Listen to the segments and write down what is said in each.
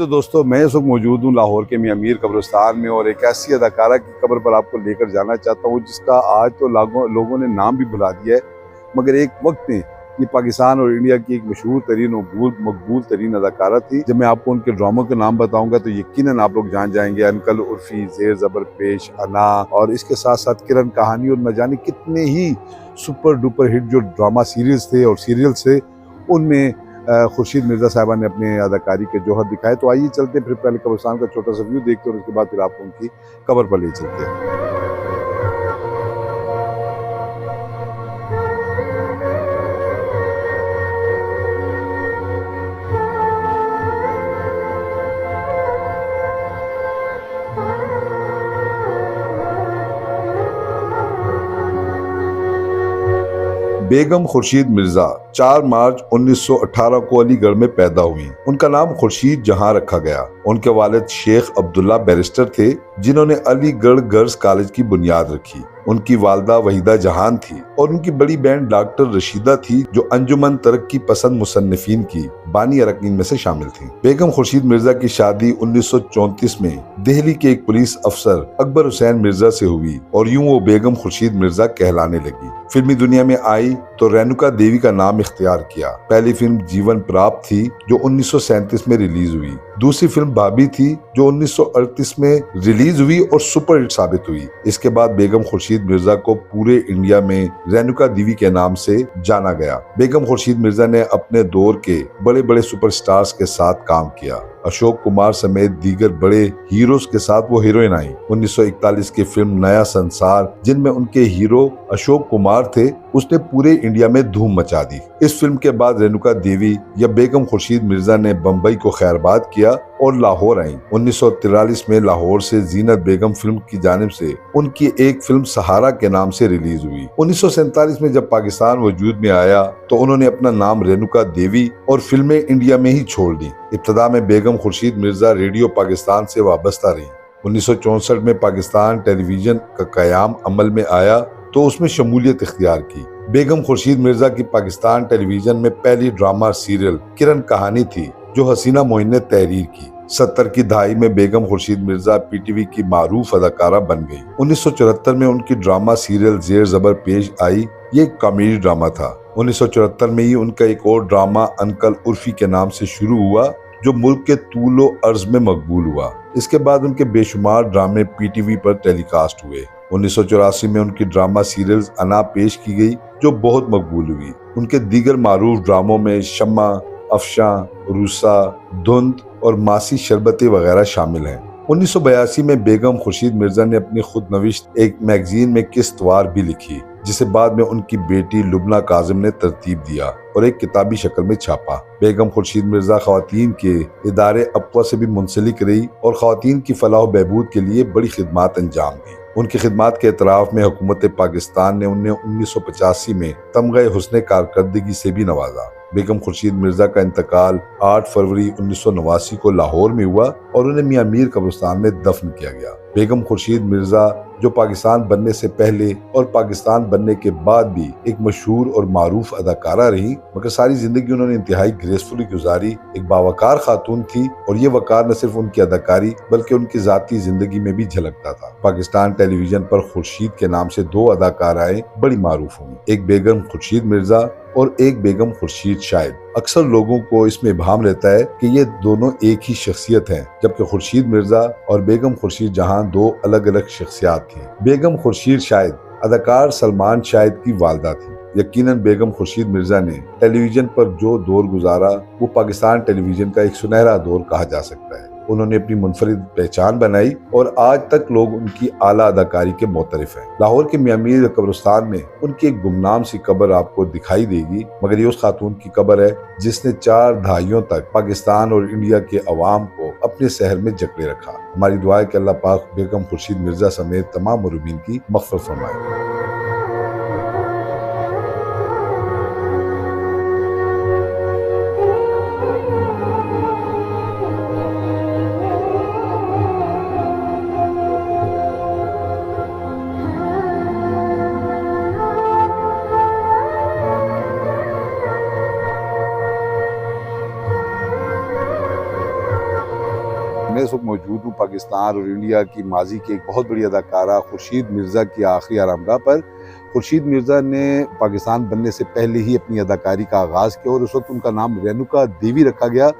तो दोस्तों मैं इस वक्त मौजूद हूँ लाहौर के मियां मीर कब्रिस्तान में और एक ऐसी अदाकारा की कब्र पर आपको लेकर जाना चाहता हूँ जिसका आज तो लोगों ने नाम भी भुला दिया है, मगर एक वक्त में ये पाकिस्तान और इंडिया की एक मशहूर तरीन और मकबूल तरीन अदाकारा थी। जब मैं आपको उनके ड्रामों के नाम बताऊंगा तो यकीनन आप लोग जान जाएंगे। अनकल उर्फी, जेर ज़बर पेश, अना और इसके साथ साथ किरण कहानी और न जाने कितने ही सुपर डुपर हिट जो ड्रामा सीरियल्स थे उनमें खुर्शीद मिर्ज़ा साहिबा ने अपने अदाकारी के जौहर दिखाए। तो आइए चलते हैं, फिर पहले कब्रिस्तान का छोटा सा व्यू देखते हैं और उसके बाद फिर आपको उनकी कब्र पर ले चलते हैं। बेगम खुर्शीद मिर्जा 4 मार्च 1918 को अलीगढ़ में पैदा हुई। उनका नाम खुर्शीद जहां रखा गया। उनके वालिद शेख अब्दुल्ला बैरिस्टर थे जिन्होंने अलीगढ़ गर्ल्स कॉलेज की बुनियाद रखी। उनकी वालदा वहीदा जहान थी और उनकी बड़ी बहन डॉक्टर रशीदा थी जो अंजुमन तरक्की पसंद मुसन्निफीन की बानी अरकान में से शामिल थी। बेगम खुर्शीद मिर्जा की शादी 1934 में दिल्ली के एक पुलिस अफसर अकबर हुसैन मिर्जा से हुई और यूं वो बेगम खुर्शीद मिर्जा कहलाने लगी। फिल्मी दुनिया में आई तो रेणुका देवी का नाम इख्तियार किया। पहली फिल्म जीवन प्राप्त थी जो 1937 में रिलीज हुई। दूसरी फिल्म भाभी थी जो 1938 में रिलीज हुई और सुपरहिट साबित हुई। इसके बाद बेगम खुर्शीद मिर्जा को पूरे इंडिया में रेणुका देवी के नाम से जाना गया। बेगम खुर्शीद मिर्जा ने अपने दौर के बड़े बड़े सुपरस्टार्स के साथ काम किया। अशोक कुमार समेत दीगर बड़े हीरोज के साथ वो हीरोइन आई। 1941 की फिल्म नया संसार जिनमें उनके हीरो अशोक कुमार थे उसने पूरे इंडिया में धूम मचा दी। इस फिल्म के बाद रेणुका देवी या बेगम खुर्शीद मिर्जा ने बम्बई को खैरबाद किया और लाहौर आई। 1943 में लाहौर से जीनत बेगम फिल्म की जानिब से उनकी एक फिल्म सहारा के नाम से रिलीज हुई। 1947 में जब पाकिस्तान वजूद में आया तो उन्होंने अपना नाम रेणुका देवी और फिल्में इंडिया में ही छोड़ दी। इब्तदा में बेगम खुर्शीद मिर्जा रेडियो पाकिस्तान से वाबस्ता रही। 1964 में पाकिस्तान टेलीविजन का कयाम अमल में आया तो उसमें शमूलियत इख्तियार की। बेगम खुर्शीद मिर्जा की पाकिस्तान टेलीविजन में पहली ड्रामा सीरियल किरण कहानी थी जो हसीना मोइन ने तहरीर की। 70 की दहाई में बेगम खुर्शीद मिर्जा पीटीवी की मारूफ अदाकारा बन गई। 1974 में उनकी ड्रामा सीरियल जेर ज़बर पेश आई। ये एक कॉमेडी ड्रामा था। 1974 में ही उनका एक और ड्रामा अनकल उर्फी के नाम से शुरू हुआ जो मुल्क के तूलो अर्ज में मकबूल हुआ। इसके बाद उनके बेशुमार ड्रामे पीटीवी पर टेलीकास्ट हुए। 1984 में उनकी ड्रामा सीरियल्स अना पेश की गई जो बहुत मकबूल हुई। उनके दीगर मारूफ ड्रामों में शम्मा, अफशां, रूसा, धुंध और मासी शरबती वगैरह शामिल हैं। 1982 में बेगम खुर्शीद मिर्जा ने अपनी खुद नविश्त एक मैगजीन में किस्तवार भी लिखी जिसे बाद में उनकी बेटी लुबना काजिम ने तरतीब दिया और एक किताबी शक्ल में छापा। बेगम खुर्शीद मिर्जा खवातीन के इदारे अप्वा से भी मुंसलिक रही और खवातीन की फलाह बहबूद के लिए बड़ी खिदमात अंजाम दी। उनकी खिदमात के एतराफ में हुकूमत पाकिस्तान ने उन्हें 1985 में तमग़े हुस्न कारकर्दगी से भी नवाजा। बेगम खुर्शीद मिर्जा का इंतकाल 8 फरवरी 1989 को लाहौर में हुआ और उन्हें मियां मीर कब्रिस्तान में दफन किया गया। बेगम खुर्शीद मिर्जा जो पाकिस्तान बनने से पहले और पाकिस्तान बनने के बाद भी एक मशहूर और मारूफ अदाकारा रही, मगर सारी जिंदगी उन्होंने इंतहाई ग्रेसफुली गुजारी। एक बावकार खातून थी और ये वकार न सिर्फ उनकी अदाकारी बल्कि उनकी जाती जिंदगी में भी झलकता था। पाकिस्तान टेलीविजन पर खुर्शीद के नाम से 2 अदाकाराएं बड़ी मारूफ हुई, एक बेगम खुर्शीद मिर्जा और एक बेगम खुर्शीद शाहिद। अक्सर लोगों को इसमें इब्हाम रहता है कि ये दोनों एक ही शख्सियत हैं, जबकि खुर्शीद मिर्जा और बेगम खुर्शीद जहां 2 अलग अलग शख्सियात थी। बेगम खुर्शीद शाहिद अदाकार सलमान शाहिद की वालदा थी। यकीनन बेगम खुर्शीद मिर्जा ने टेलीविजन पर जो दौर गुजारा वो पाकिस्तान टेलीविजन का एक सुनहरा दौर कहा जा सकता है। उन्होंने अपनी मुनफरिद पहचान बनाई और आज तक लोग उनकी आला अदाकारी के मोतरिफ हैं। लाहौर के मियां मीर कब्रिस्तान में उनकी एक गुमनाम सी कब्र आपको दिखाई देगी, मगर ये उस खातून की कब्र है जिसने 4 दहाइयों तक पाकिस्तान और इंडिया के अवाम को अपने शहर में जकड़े रखा। हमारी दुआ है कि अल्लाह पाक बेगम खुर्शीद मिर्जा समेत तमाम मुर्रीदीन की मग़फ़िरत फरमाए। मौजूद हूँ पाकिस्तान और इंडिया की माजी की एक बहुत बड़ी अदाकारा खुर्शीद मिर्ज़ा की आखिरी आरामगाह पर। खुर्शीद मिर्ज़ा ने पाकिस्तान बनने से पहले ही अपनी अदाकारी का आगाज़ किया और उस वक्त उनका नाम रेणुका देवी रखा गया,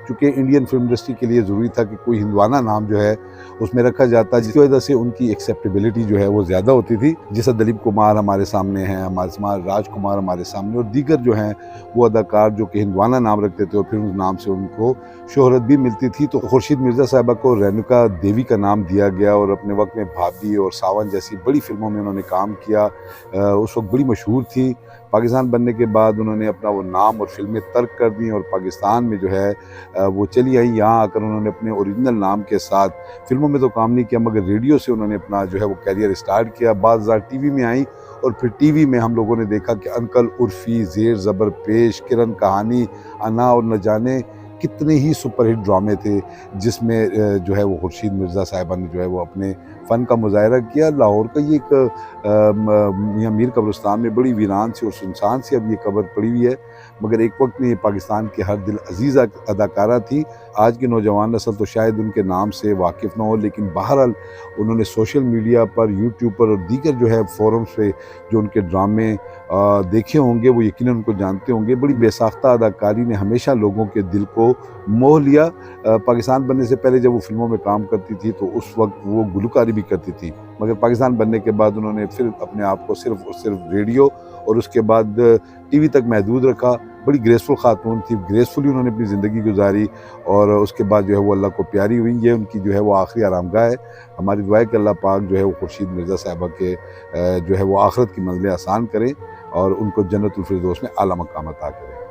चूँकि इंडियन फिल्म इंडस्ट्री के लिए ज़रूरी था कि कोई हिंदवाना नाम जो है उसमें रखा जाता, जिसकी वजह से उनकी एक्सेप्टेबिलिटी जो है वो ज़्यादा होती थी। जैसा दिलीप कुमार हमारे सामने हैं, हमारे सामने राजकुमार हमारे सामने, और दीगर जो हैं वो अदाकार जो कि हिंदवाना नाम रखते थे और फिर उस नाम से उनको शोहरत भी मिलती थी। तो खुर्शीद मिर्ज़ा साहिबा को रेणुका देवी का नाम दिया गया और अपने वक्त में भाभी और सावन जैसी बड़ी फिल्मों में उन्होंने काम किया। उस वक्त बड़ी मशहूर थी। पाकिस्तान बनने के बाद उन्होंने अपना वो नाम और फिल्में तर्क कर दी और पाकिस्तान में जो है वो चली आई। यहाँ आकर उन्होंने अपने ओरिजिनल नाम के साथ फिल्मों में तो काम नहीं किया, मगर रेडियो से उन्होंने अपना जो है वो कैरियर स्टार्ट किया। बाद टीवी में आई और फिर टीवी में हम लोगों ने देखा कि अंकल उर्फ़ी, ज़ेर ज़बर पेश, किरण कहानी, अना और न जाने कितने ही सुपरहिट ड्रामे थे, जिसमें जो है वो खुर्शीद मिर्ज़ा साहिबा ने जो है वो अपने फ़न का मुज़ाहिरा किया। लाहौर का ये एक मियां मीर कब्रिस्तान में बड़ी वीरान सी और सुनसान सी अब ये कब्र पड़ी हुई है, मगर एक वक्त में ये पाकिस्तान की हर दिल अजीज़ अदाकारा थी। आज की नौजवान नस्ल तो शायद उनके नाम से वाकिफ़ ना हो, लेकिन बहरहाल उन्होंने सोशल मीडिया पर, यूट्यूब पर और दीगर जो है फ़ोरम्स पे जो उनके ड्रामे देखे होंगे वो यकीनन उनको जानते होंगे। बड़ी बेसाख्ता अदाकारी ने हमेशा लोगों के दिल को मोह लिया। पाकिस्तान बनने से पहले जब वो फिल्मों में काम करती थी तो उस वक्त वो गुलकारी भी करती थी, मगर पाकिस्तान बनने के बाद उन्होंने फिर अपने आप को सिर्फ और सिर्फ रेडियो और उसके बाद टीवी तक महदूद रखा। बड़ी ग्रेसफुल खातून थी, ग्रेसफुली उन्होंने अपनी ज़िंदगी गुजारी और उसके बाद जो है वो अल्लाह को प्यारी हुई। ये उनकी जो है वो आखिरी आरामगाह है। हमारी दुआ है कि अल्लाह पाक जो है वो खुर्शीद मिर्ज़ा साहिबा के जो है वो आखिरत की मंज़िलें आसान करें और उनको जन्नतुल फिरदौस में आला मकाम अता करें।